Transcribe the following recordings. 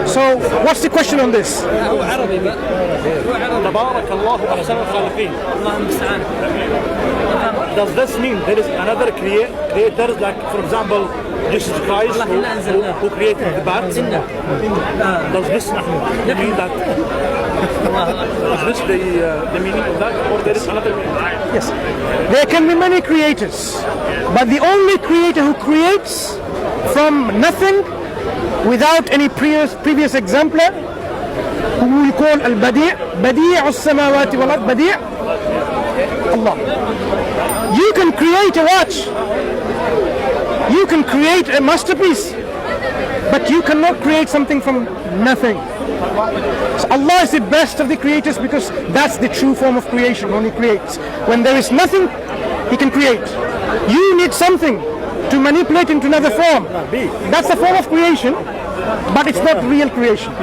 So what's the question on this? تبارك الله أحسن الخالقين. Does this mean there is another creators, like for example Jesus Christ who created the bats? Does this mean that? Is this the meaning of that, or there is another meaning? Yes, there can be many creators, but the only creator who creates from nothing without any previous exemplar, who we call al-Badi', Badi' as-samawati wal-ard, Badi' Allah. You can create a watch, you can create a masterpiece, but you cannot create something from nothing. So Allah is the best of the creators, because that's the true form of creation. When He creates, when there is nothing, He can create. You need something to manipulate into another form. That's the form of creation, but it's not real creation.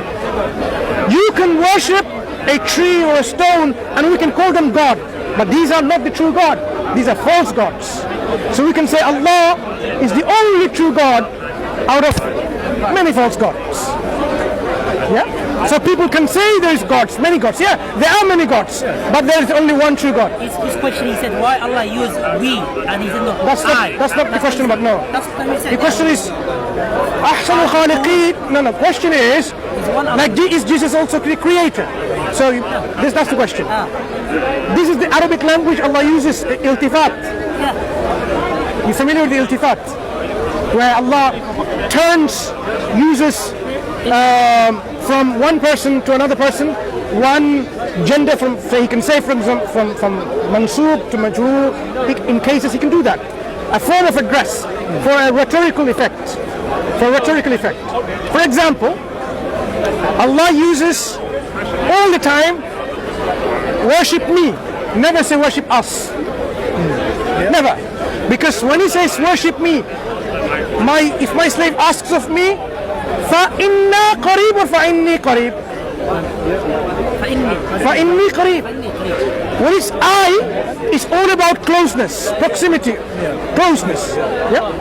You can worship a tree or a stone and we can call them God, but these are not the true God. These are false gods. So we can say Allah is the only true God out of many false gods. Yeah? So people can say there is gods, many gods. Yeah, there are many gods, but there is only one true God. His question, he said, why Allah use we, and he said no. That's not the question, but no. The question is, أحسن الخالقين. No, question is, like, is Jesus also the creator? So that's the question. This is the Arabic language. Allah uses iltifat. You familiar with the iltifat? Where Allah uses from one person to another person, one gender from, so he can say from Mansur to Majrur. In cases he can do that. A form of address for a rhetorical effect. For example, Allah uses all the time worship me, never say worship us. Never. Because when He says worship me, if my slave asks of me, فَإِنَّا قَرِيبٌ or فَإِنِّي قَرِيب? فَإِنِّي قَرِيب. When it's I, it's all about closeness, proximity, closeness. Yeah?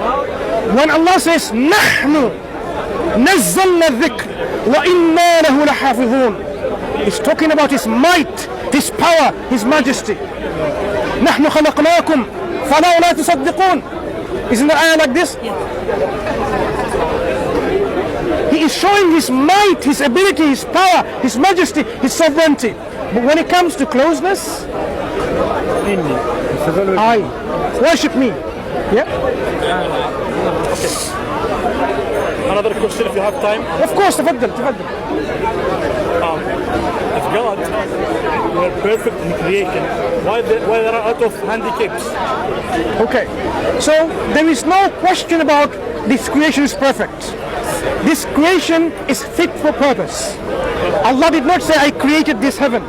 When Allah says نَحْنُ نَزَّلْنَا الذِّكْرِ وَإِنَّا لَهُ لَحَافِظُونَ, it's talking about His might, His power, His majesty. نَحْنُ خَلَقْنَاكُمْ فَلَوْلَا تُصَدِّقُونَ. Isn't the ayah like this? He is showing His might, His ability, His power, His majesty, His sovereignty. But when it comes to closeness, I worship me. Yeah? Okay. Another question if you have time. Of course, تفضل. If God were perfect in creation, why there are a lot of handicaps? Okay, so there is no question about this creation is perfect. This creation is fit for purpose. Allah did not say, I created this heaven.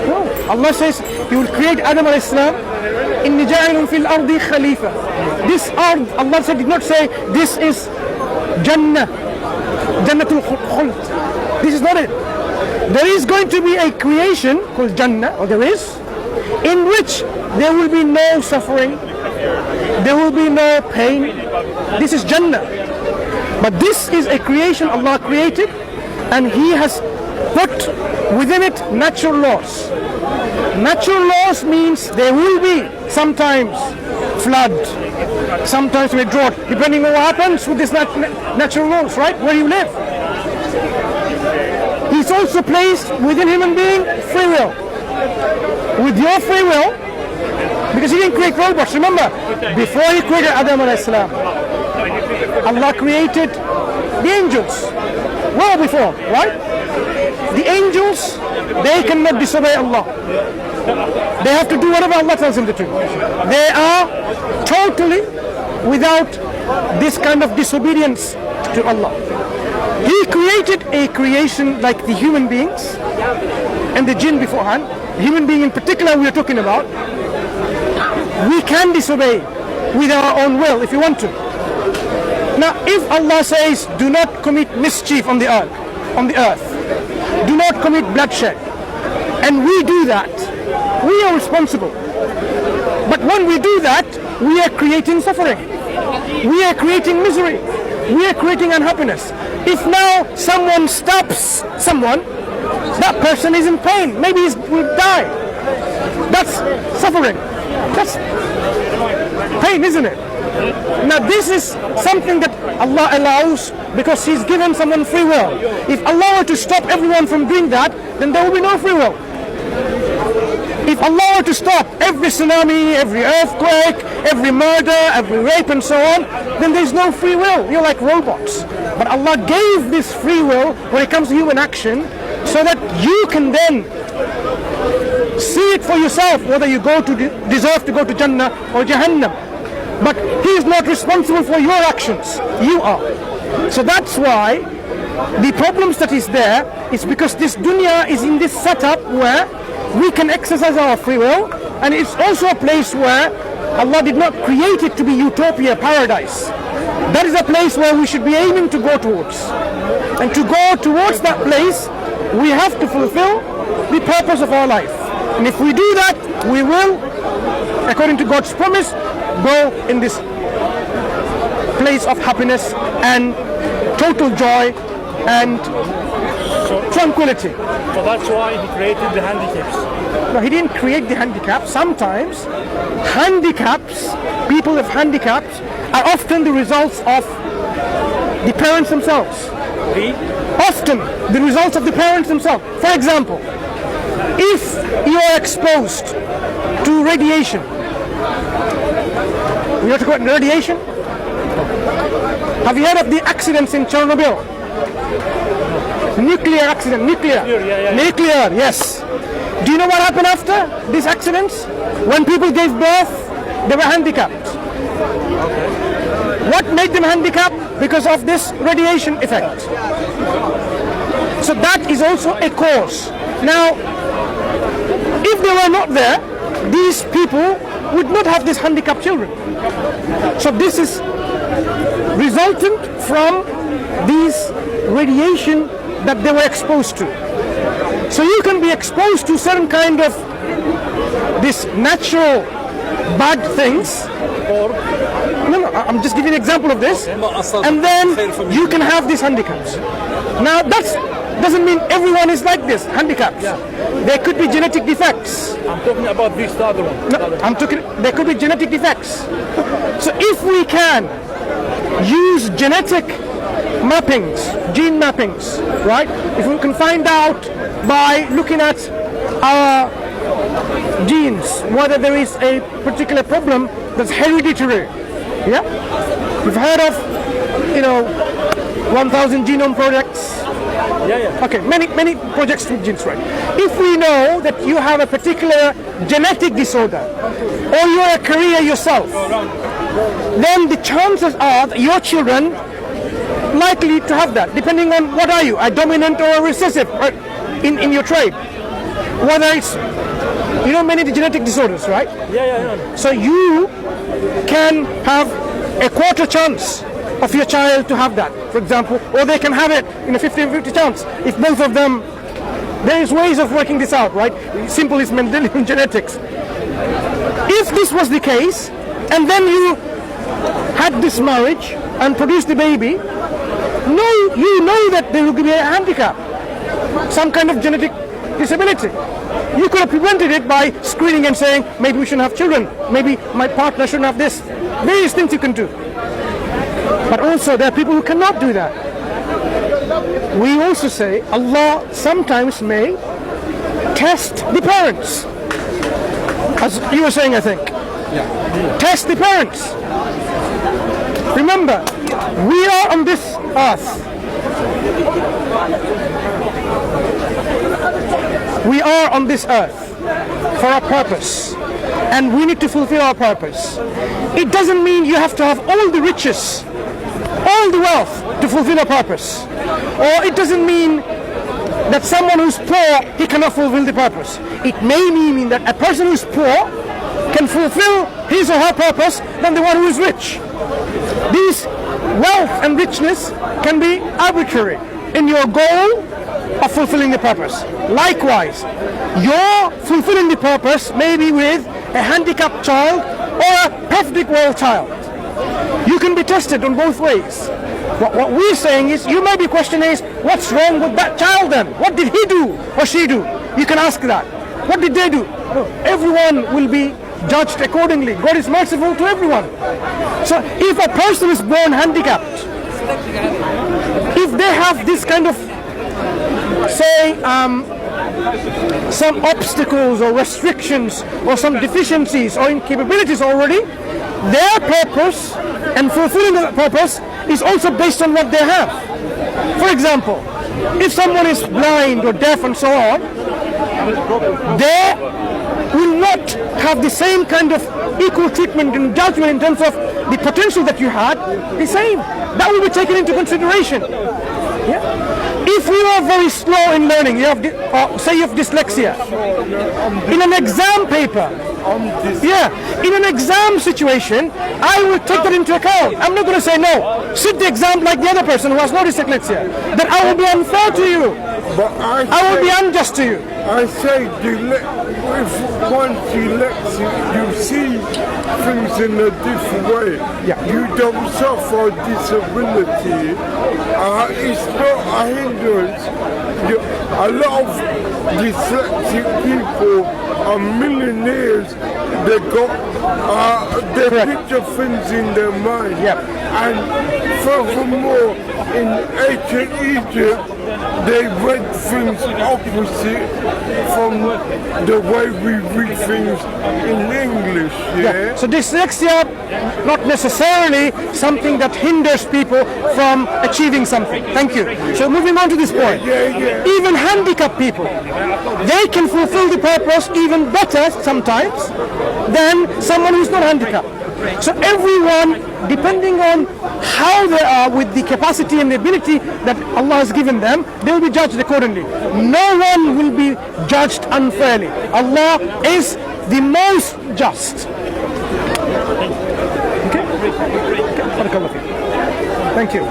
No, Allah says He will create Adam alayhi salam. إِنِّي جَاعِلٌ فِي الْأَرْضِ خَلِيفَةً. This earth, Allah did not say this is Jannah, Jannatul Khuld. This is not it. There is going to be a creation called Jannah, or there is, in which there will be no suffering, there will be no pain. This is Jannah. But this is a creation Allah created, and He has put within it natural laws. Natural laws means there will be sometimes flood, sometimes a drought, depending on what happens with these natural laws, right? Where you live. He's also placed within human being free will. With your free will, because He didn't create robots. Remember, before He created Adam alayhi salam, Allah created the angels. Well before, right? The angels, they cannot disobey Allah. They have to do whatever Allah tells them to do. They are totally without this kind of disobedience to Allah. He created a creation like the human beings and the jinn beforehand. The human being in particular we are talking about. We can disobey with our own will if you want to. Now, if Allah says, do not commit mischief on the earth, do not commit bloodshed, and we do that, we are responsible. But when we do that, we are creating suffering. We are creating misery. We are creating unhappiness. If now someone stops someone, that person is in pain. Maybe he will die. That's suffering. That's pain, isn't it? Now this is something that Allah allows because He's given someone free will. If Allah were to stop everyone from doing that, then there will be no free will. If Allah were to stop every tsunami, every earthquake, every murder, every rape and so on, then there's no free will. You're like robots. But Allah gave this free will when it comes to human action so that you can then see it for yourself whether you deserve to go to Jannah or Jahannam. But He is not responsible for your actions. You are. So that's why the problems that is there is because this dunya is in this setup where we can exercise our free will, and it's also a place where Allah did not create it to be utopia, paradise. That is a place where we should be aiming to go towards. And to go towards that place, we have to fulfill the purpose of our life. And if we do that, we will, according to God's promise, go in this place of happiness and total joy and tranquility. So that's why He created the handicaps. No, He didn't create the handicaps. Sometimes handicaps, people with handicaps, are often the results of the parents themselves. Often the results of the parents themselves. For example, if you are exposed to radiation, you know what radiation? Have you heard of the accidents in Chernobyl? Nuclear accident, nuclear, yes. Do you know what happened after these accidents? When people gave birth, they were handicapped. What made them handicapped? Because of this radiation effect. So that is also a cause. Now, if they were not there, these people would not have these handicapped children. So this is resultant from these radiation that they were exposed to. So you can be exposed to certain kind of this natural bad things. No, I'm just giving an example of this. And then you can have these handicaps. Now that doesn't mean everyone is like this, handicaps. There could be genetic defects. I'm talking about this other one. No, I'm talking, there could be genetic defects. So if we can use genetic mappings, gene mappings, right? If we can find out by looking at our genes whether there is a particular problem that's hereditary. Yeah? You've heard of, 1,000 genome projects? Okay, many projects with genes, right? If we know that you have a particular genetic disorder or you're a carrier yourself, then the chances are that your children likely to have that, depending on what are you, a dominant or a recessive in your trade. Whether it's, many genetic disorders, right? So you can have a quarter chance of your child to have that, for example, or they can have it in a 50-50 chance. If both of them, there is ways of working this out, right? Simple is Mendelian genetics. If this was the case, and then you had this marriage and produced the baby, you know that there will be a handicap, some kind of genetic disability. You could have prevented it by screening and saying, maybe we shouldn't have children, maybe my partner shouldn't have this. Various things you can do. But also there are people who cannot do that. We also say Allah sometimes may test the parents. As you were saying, I think. Test the parents. Remember, we are on this earth. We are on this earth for a purpose. And we need to fulfill our purpose. It doesn't mean you have to have all the riches, all the wealth to fulfill a purpose. Or it doesn't mean that someone who's poor, he cannot fulfill the purpose. It may mean that a person who's poor can fulfill his or her purpose than the one who is rich. These wealth and richness can be arbitrary in your goal of fulfilling the purpose. Likewise, your fulfilling the purpose may be with a handicapped child or a perfectly well child. You can be tested on both ways. What we're saying is, you may be questioning is, what's wrong with that child then? What did he do or she do? You can ask that. What did they do? No, everyone will be judged accordingly. God is merciful to everyone. So if a person is born handicapped, if they have this kind of, say, some obstacles or restrictions or some deficiencies or incapabilities already, their purpose and fulfilling the purpose is also based on what they have. For example, if someone is blind or deaf and so on, they will not have the same kind of equal treatment and judgment in terms of the potential that you had, the same. That will be taken into consideration. Yeah? If you are very slow in learning, you have, say you have dyslexia, in an exam paper, in an exam situation, I will take that into account. I'm not going to say no, sit the exam like the other person who has no dyslexia. Then I will be unfair to you. But I will be unjust to you. I say, if one's dyslexic, you see things in a different way. Yeah. You don't suffer disability. It's not a hindrance. A lot of dyslexic people are millionaires. They picture things in their mind. Yeah. And furthermore, in ancient Egypt, they read things opposite from the way we read things in English, yeah? So dyslexia, not necessarily something that hinders people from achieving something. Thank you. So moving on to this point. Even handicapped people, they can fulfill the purpose even better sometimes than someone who's not handicapped. So everyone, depending on how they are with the capacity and the ability that Allah has given them, they will be judged accordingly. No one will be judged unfairly. Allah is the most just. Okay? Thank you.